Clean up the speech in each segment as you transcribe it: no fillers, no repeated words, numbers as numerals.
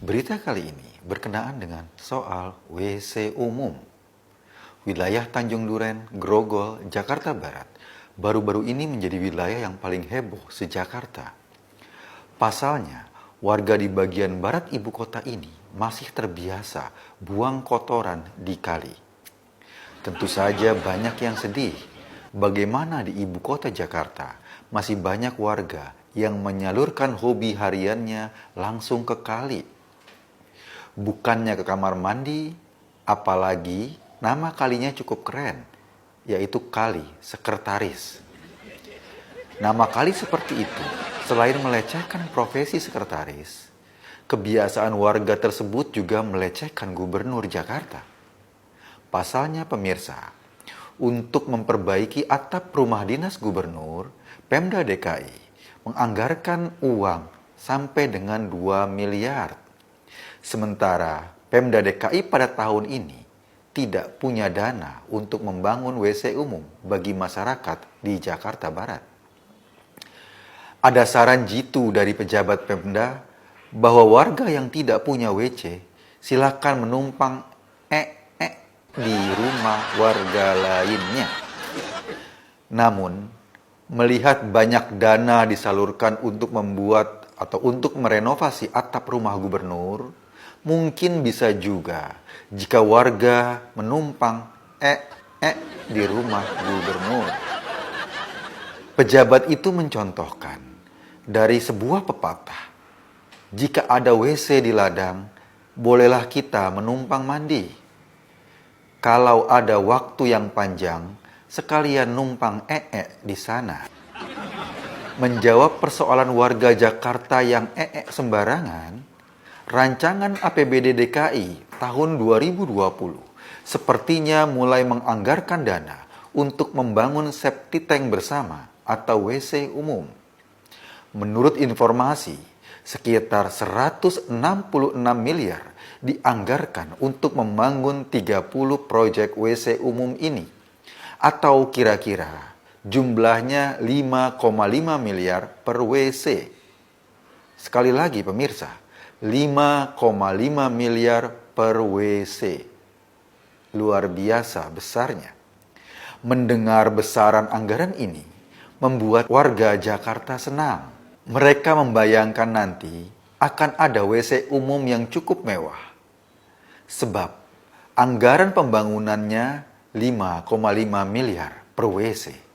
Berita kali ini berkenaan dengan soal WC umum. Wilayah Tanjung Duren, Grogol, Jakarta Barat baru-baru ini menjadi wilayah yang paling heboh se-Jakarta. Pasalnya, warga di bagian barat ibu kota ini masih terbiasa buang kotoran di kali. Tentu saja banyak yang sedih. Bagaimana di ibu kota Jakarta masih banyak warga yang menyalurkan hobi hariannya langsung ke kali. Bukannya ke kamar mandi, apalagi nama kalinya cukup keren, yaitu Kali Sekretaris. Nama kali seperti itu, selain melecehkan profesi sekretaris, kebiasaan warga tersebut juga melecehkan Gubernur Jakarta. Pasalnya pemirsa, untuk memperbaiki atap rumah dinas gubernur, Pemda DKI menganggarkan uang sampai dengan 2 miliar. Sementara Pemda DKI pada tahun ini tidak punya dana untuk membangun WC umum bagi masyarakat di Jakarta Barat. Ada saran jitu dari pejabat Pemda bahwa warga yang tidak punya WC silakan menumpang di rumah warga lainnya. Namun, melihat banyak dana disalurkan untuk membuat atau untuk merenovasi atap rumah gubernur, mungkin bisa juga jika warga menumpang di rumah gubernur. Pejabat itu mencontohkan dari sebuah pepatah, jika ada WC di ladang, bolehlah kita menumpang mandi. Kalau ada waktu yang panjang, sekalian numpang di sana. Menjawab persoalan warga Jakarta yang sembarangan, rancangan APBD DKI tahun 2020 sepertinya mulai menganggarkan dana untuk membangun septic tank bersama atau WC umum. Menurut informasi, sekitar 166 miliar dianggarkan untuk membangun 30 proyek WC umum ini, atau kira-kira jumlahnya 5,5 miliar per WC. Sekali lagi pemirsa, 5,5 miliar per WC. Luar biasa besarnya. Mendengar besaran anggaran ini membuat warga Jakarta senang. Mereka membayangkan nanti akan ada WC umum yang cukup mewah. Sebab anggaran pembangunannya 5,5 miliar per WC.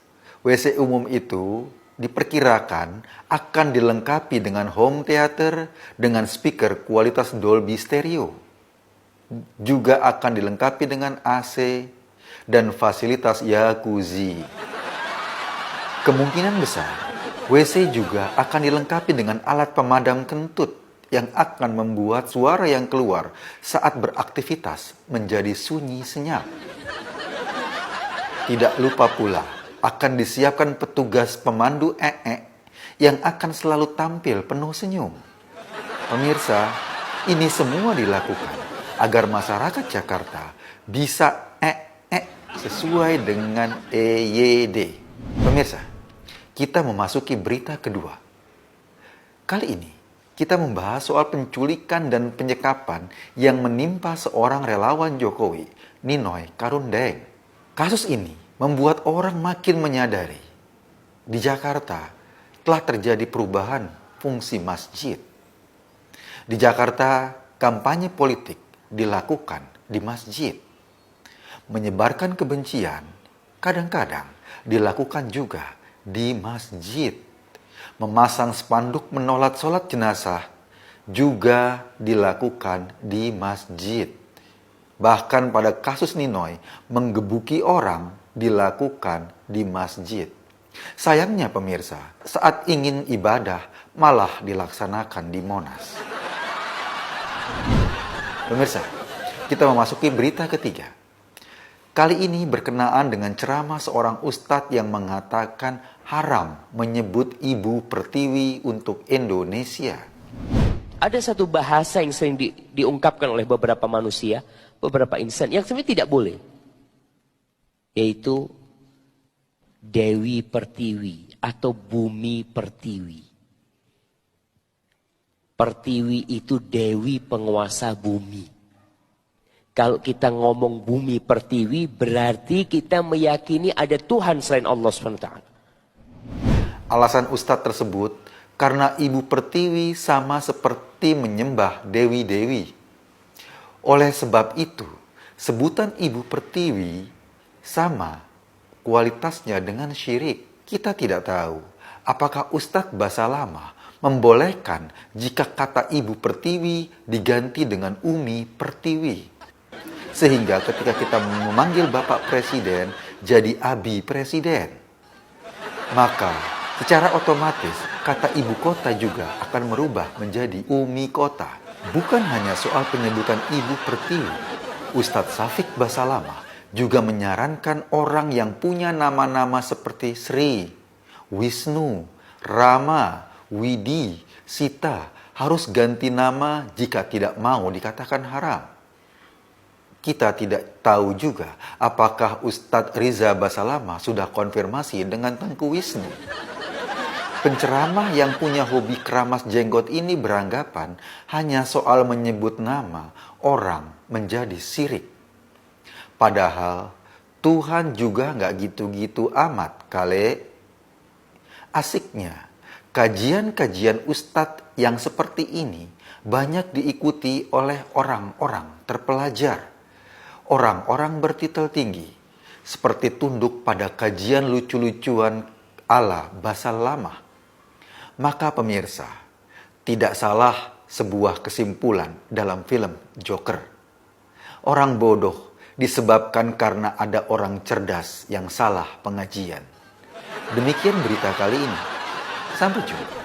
WC umum itu diperkirakan akan dilengkapi dengan home theater dengan speaker kualitas Dolby Stereo. Juga akan dilengkapi dengan AC dan fasilitas jacuzzi. Kemungkinan besar, WC juga akan dilengkapi dengan alat pemadam kentut yang akan membuat suara yang keluar saat beraktivitas menjadi sunyi senyap. Tidak lupa pula, akan disiapkan petugas pemandu yang akan selalu tampil penuh senyum. Pemirsa, ini semua dilakukan agar masyarakat Jakarta bisa sesuai dengan EYD. Pemirsa, kita memasuki berita kedua. Kali ini, kita membahas soal penculikan dan penyekapan yang menimpa seorang relawan Jokowi, Ninoy Karundeng. Kasus ini membuat orang makin menyadari di Jakarta telah terjadi perubahan fungsi masjid. Di Jakarta, kampanye politik dilakukan di masjid. Menyebarkan kebencian kadang-kadang dilakukan juga di masjid. Memasang spanduk menolak sholat jenazah juga dilakukan di masjid. Bahkan pada kasus Ninoy, menggebuki orang dilakukan di masjid. Sayangnya pemirsa, saat ingin ibadah malah dilaksanakan di Monas. Pemirsa, kita memasuki berita ketiga. Kali ini berkenaan dengan ceramah seorang ustadz yang mengatakan haram menyebut Ibu Pertiwi untuk Indonesia. Ada satu bahasa yang sering diungkapkan oleh beberapa manusia, beberapa insan, yang sebenarnya tidak boleh. Yaitu Dewi Pertiwi atau Bumi Pertiwi. Pertiwi itu dewi penguasa bumi. Kalau kita ngomong bumi pertiwi, berarti kita meyakini ada Tuhan selain Allah SWT. Alasan Ustadz tersebut karena ibu pertiwi sama seperti menyembah dewi-dewi. Oleh sebab itu, sebutan ibu pertiwi sama kualitasnya dengan syirik. Kita tidak tahu apakah Ustadz Basalamah membolehkan jika kata ibu pertiwi diganti dengan umi pertiwi. Sehingga ketika kita memanggil Bapak Presiden jadi Abi Presiden. Maka secara otomatis kata ibu kota juga akan merubah menjadi umi kota. Bukan hanya soal penyebutan ibu pertiwi. Ustadz Syafiq Basalamah juga menyarankan orang yang punya nama-nama seperti Sri, Wisnu, Rama, Widi, Sita harus ganti nama jika tidak mau dikatakan haram. Kita tidak tahu juga apakah Ustadz Riza Basalamah sudah konfirmasi dengan Tengku Wisnu. Penceramah yang punya hobi keramas jenggot ini beranggapan hanya soal menyebut nama orang menjadi syirik. Padahal Tuhan juga nggak gitu-gitu amat, kale. Asiknya, kajian-kajian Ustadz yang seperti ini banyak diikuti oleh orang-orang terpelajar. Orang-orang bertitel tinggi, seperti tunduk pada kajian lucu-lucuan ala Basalamah. Maka pemirsa, tidak salah sebuah kesimpulan dalam film Joker. Orang bodoh disebabkan karena ada orang cerdas yang salah pengajian. Demikian berita kali ini. Sampai jumpa.